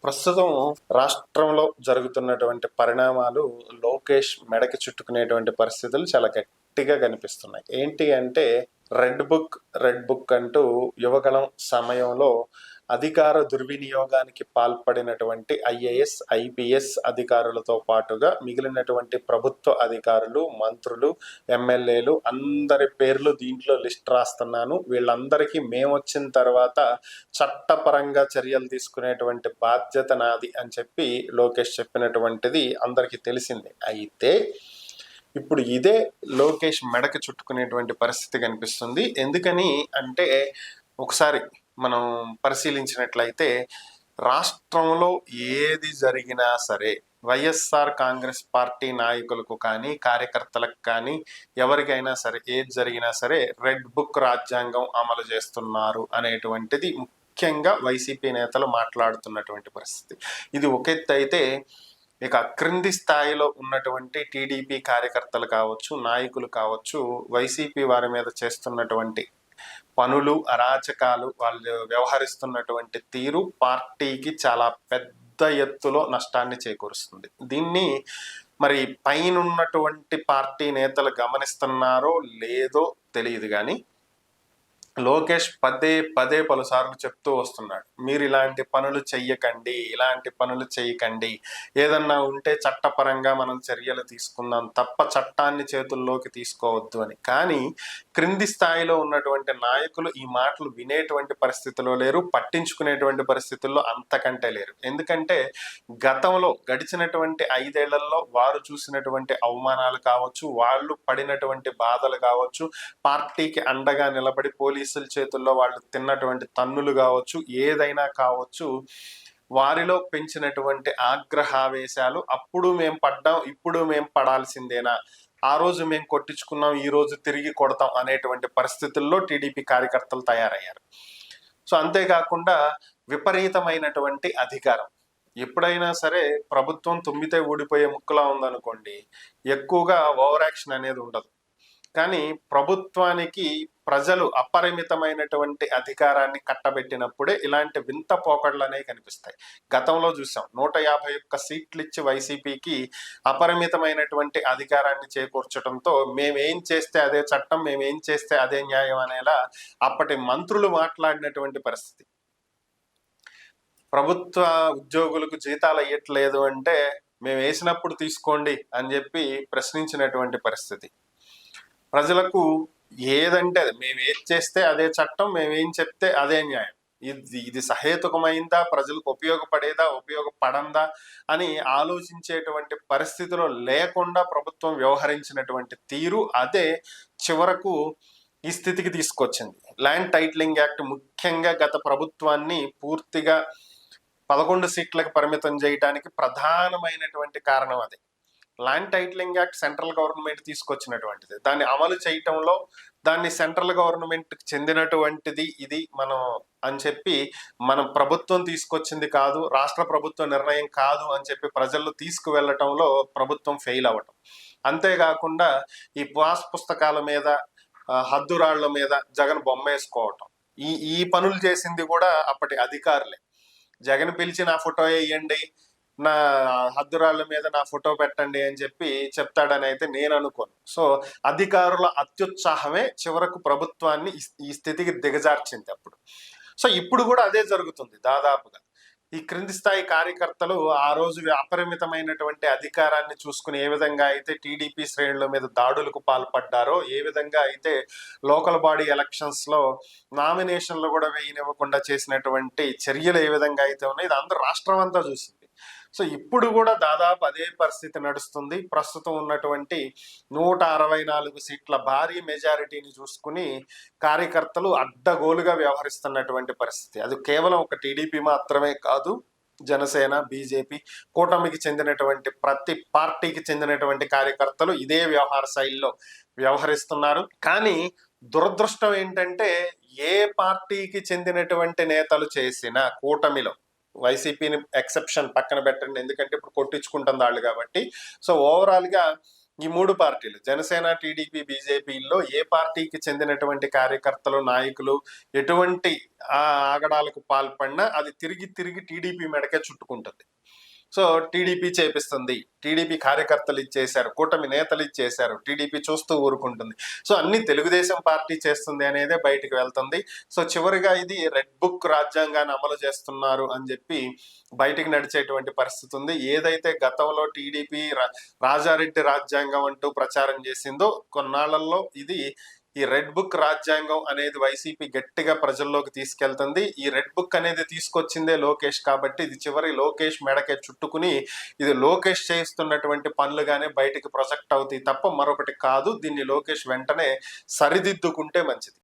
ప్రస్తుతం రాష్ట్రంలో జరుగుతున్నటువంటి పరిణామాలు లోకేష్ మెడకి చుట్టుకునేటువంటి పరిస్థితులు చాలా గట్టిగా కనిపిస్తున్నాయి. ఏంటి అంటే రెడ్ బుక్ అంటూ యువగళం సమయంలో అధికార దుర్వినియోగానికి పాల్పడినటువంటి ఐఏఎస్ ఐపీఎస్ అధికారులతో పాటుగా మిగిలినటువంటి ప్రభుత్వ అధికారులు, మంత్రులు, ఎమ్మెల్యేలు అందరి పేర్లు దీంట్లో లిస్ట్ రాస్తున్నాను. వీళ్ళందరికీ మేము వచ్చిన తర్వాత చట్టపరంగా చర్యలు తీసుకునేటువంటి బాధ్యత నాది అని చెప్పి లోకేష్ చెప్పినటువంటిది అందరికీ తెలిసిందే. అయితే ఇప్పుడు ఇదే లోకేష్ మెడకి చుట్టుకునేటువంటి పరిస్థితి కనిపిస్తుంది. ఎందుకని అంటే ఒకసారి మనం పరిశీలించినట్లయితే రాష్ట్రంలో ఏది జరిగినా సరే వైఎస్ఆర్ కాంగ్రెస్ పార్టీ నాయకులకు కానీ కార్యకర్తలకు కానీ ఎవరికైనా సరే ఏది జరిగినా సరే రెడ్ బుక్ రాజ్యాంగం అమలు చేస్తున్నారు అనేటువంటిది ముఖ్యంగా వైసీపీ నేతలు మాట్లాడుతున్నటువంటి పరిస్థితి. ఇది ఒక ఎత్తు అయితే, ఇక క్రింది స్థాయిలో ఉన్నటువంటి టీడీపీ కార్యకర్తలు కావచ్చు, నాయకులు కావచ్చు, వైసీపీ వారి మీద చేస్తున్నటువంటి పనులు, అరాచకాలు, వాళ్ళు వ్యవహరిస్తున్నటువంటి తీరు పార్టీకి చాలా పెద్ద ఎత్తులో నష్టాన్ని చేకూరుస్తుంది. దీన్ని మరి పైనున్నటువంటి పార్టీ నేతలు గమనిస్తున్నారో లేదో తెలియదు, కానీ లోకేష్ పదే పదే పలుసార్లు చెప్తూ వస్తున్నాడు, మీరు ఇలాంటి పనులు చెయ్యకండి, ఇలాంటి పనులు చేయకండి, ఏదన్నా ఉంటే చట్టపరంగా మనం చర్యలు తీసుకుందాం తప్ప చట్టాన్ని చేతుల్లోకి తీసుకోవద్దు అని. కానీ క్రింది స్థాయిలో ఉన్నటువంటి నాయకులు ఈ మాటలు వినేటువంటి పరిస్థితిలో లేరు, పట్టించుకునేటువంటి పరిస్థితుల్లో అంతకంటే లేరు. ఎందుకంటే గతంలో గడిచినటువంటి 5 ఏళ్లలో వారు చూసినటువంటి అవమానాలు కావచ్చు, వాళ్ళు పడినటువంటి బాధలు కావచ్చు, పార్టీకి అండగా నిలబడి పోలీసుల చేతుల్లో వాళ్ళు తిన్నటువంటి తన్నులు కావచ్చు, ఏదైనా కావచ్చు, వారిలో పెంచినటువంటి ఆగ్రహావేశాలు అప్పుడు మేం పడ్డాం, ఇప్పుడు మేం పడాల్సిందేనా, ఆ రోజు మేము కొట్టించుకున్నాం, ఈ రోజు తిరిగి కొడతాం అనేటువంటి పరిస్థితుల్లో టీడీపీ కార్యకర్తలు తయారయ్యారు. సో అంతేకాకుండా విపరీతమైనటువంటి అధికారం. ఎప్పుడైనా సరే ప్రభుత్వం తుమ్మితే ఊడిపోయే ముక్కులా ఉందనుకోండి, ఎక్కువగా ఓవర్ యాక్షన్ అనేది ఉండదు. కానీ ప్రభుత్వానికి ప్రజలు అపరిమితమైనటువంటి అధికారాన్ని కట్టబెట్టినప్పుడే ఇలాంటి వింత పోకడలు అనేవి కనిపిస్తాయి. గతంలో చూసాం, 151 సీట్లు ఇచ్చి వైసీపీకి అపరిమితమైనటువంటి అధికారాన్ని చేకూర్చడంతో మేమేం చేస్తే అదే చట్టం, మేమేం చేస్తే అదే న్యాయం అనేలా అప్పటి మంత్రులు మాట్లాడినటువంటి పరిస్థితి. ప్రభుత్వ ఉద్యోగులకు జీతాలు ఇవ్వట్లేదు అంటే మేము వేసినప్పుడు తీసుకోండి అని చెప్పి ప్రశ్నించినటువంటి పరిస్థితి. ప్రజలకు ఏదంటే మేము ఏది చేస్తే అదే చట్టం, మేమేం చెప్తే అదే న్యాయం, ఇది సహేతుకమైందా, ప్రజలకు ఉపయోగపడేదా, ఉపయోగపడందా అని ఆలోచించేటువంటి పరిస్థితిలో లేకుండా ప్రభుత్వం వ్యవహరించినటువంటి తీరు అదే చివరకు ఈ స్థితికి తీసుకొచ్చింది. ల్యాండ్ టైటిలింగ్ యాక్ట్ ముఖ్యంగా గత ప్రభుత్వాన్ని పూర్తిగా 11 సీట్లకు పరిమితం చేయడానికి ప్రధానమైనటువంటి కారణం అదే. Land titling act central government తీసుకొచ్చినటువంటిది. దాన్ని అమలు చేయటంలో దాన్ని సెంట్రల్ గవర్నమెంట్కి చెందినటువంటిది ఇది మనం అని చెప్పి మనం ప్రభుత్వం తీసుకొచ్చింది కాదు, రాష్ట్ర ప్రభుత్వ నిర్ణయం కాదు అని చెప్పి ప్రజల్లో తీసుకువెళ్ళటంలో ప్రభుత్వం ఫెయిల్ అవ్వటం. అంతేకాకుండా ఈ పాస్ పుస్తకాల మీద, హద్దురాళ్ల మీద జగన్ బొమ్మ వేసుకోవటం, ఈ పనులు చేసింది కూడా అప్పటి అధికారులే. జగన్ పిలిచి నా ఫోటో వేయండి, నా హద్దురాళ్ళ మీద నా ఫోటో పెట్టండి అని చెప్పి చెప్తాడని అయితే నేను అనుకోను. సో అధికారుల అత్యుత్సాహమే చివరకు ప్రభుత్వాన్ని ఈ స్థితికి దిగజార్చింది అప్పుడు. సో ఇప్పుడు కూడా అదే జరుగుతుంది దాదాపుగా. ఈ క్రింది స్థాయి కార్యకర్తలు ఆ రోజు అపరిమితమైనటువంటి అధికారాన్ని చూసుకుని ఏ విధంగా అయితే టీడీపీ శ్రేణుల మీద దాడులకు పాల్పడ్డారో, ఏ విధంగా అయితే లోకల్ బాడీ ఎలక్షన్స్ లో నామినేషన్లు కూడా వేయనివ్వకుండా చేసినటువంటి చర్యలు ఏ విధంగా అయితే ఉన్నాయి, ఇది అందరూ రాష్ట్రం అంతా చూసింది. సో ఇప్పుడు కూడా దాదాపు అదే పరిస్థితి నడుస్తుంది. ప్రస్తుతం ఉన్నటువంటి 164 సీట్ల భారీ మెజారిటీని చూసుకుని కార్యకర్తలు అడ్డగోలుగా వ్యవహరిస్తున్నటువంటి పరిస్థితి. అది కేవలం ఒక టీడీపీ మాత్రమే కాదు, జనసేన, బీజేపీ కూటమికి చెందినటువంటి ప్రతి పార్టీకి చెందినటువంటి కార్యకర్తలు ఇదే వ్యవహార శైలిలో వ్యవహరిస్తున్నారు. కానీ దురదృష్టం ఏంటంటే ఏ పార్టీకి చెందినటువంటి నేతలు చేసిన కూటమిలో, వైసీపీని ఎక్సెప్షన్ పక్కన పెట్టండి, ఎందుకంటే ఇప్పుడు కొట్టించుకుంటుంది వాళ్ళు కాబట్టి, సో ఓవరాల్ గా ఈ 3 పార్టీలు జనసేన, టీడీపీ, బీజేపీల్లో ఏ పార్టీకి చెందినటువంటి కార్యకర్తలు, నాయకులు ఎటువంటి ఆగడాలకు పాల్పడినా అది తిరిగి తిరిగి టీడీపీ మెడకే చుట్టుకుంటుంది. సో టీడీపీ చేపిస్తుంది, టీడీపీ కార్యకర్తలు ఇచ్చేశారు, కూటమి నేతలు ఇచ్చేశారు, టీడీపీ చూస్తూ ఊరుకుంటుంది. సో అన్ని తెలుగుదేశం పార్టీ చేస్తుంది అనేదే బయటికి వెళ్తుంది. సో చివరిగా ఇది రెడ్ బుక్ రాజ్యాంగాన్ని అమలు చేస్తున్నారు అని చెప్పి బయటికి నడిచేటువంటి పరిస్థితి ఉంది. ఏదైతే గతంలో టీడీపీ రాజారెడ్డి రాజ్యాంగం అంటూ ప్రచారం చేసిందో కొన్నాళ్లలో ఇది ఈ రెడ్ బుక్ రాజ్యాంగం అనేది వైసీపీ గట్టిగా ప్రజల్లోకి తీసుకెళ్తుంది. ఈ రెడ్ బుక్ అనేది తీసుకొచ్చిందే లోకేష్ కాబట్టి ఇది చివరి లోకేష్ మెడకే చుట్టుకుని ఇది లోకేష్ చేస్తున్నటువంటి పనులుగానే బయటికి ప్రొజెక్ట్ అవుతాయి తప్ప మరొకటి కాదు. దీన్ని లోకేష్ వెంటనే సరిదిద్దుకుంటే మంచిది.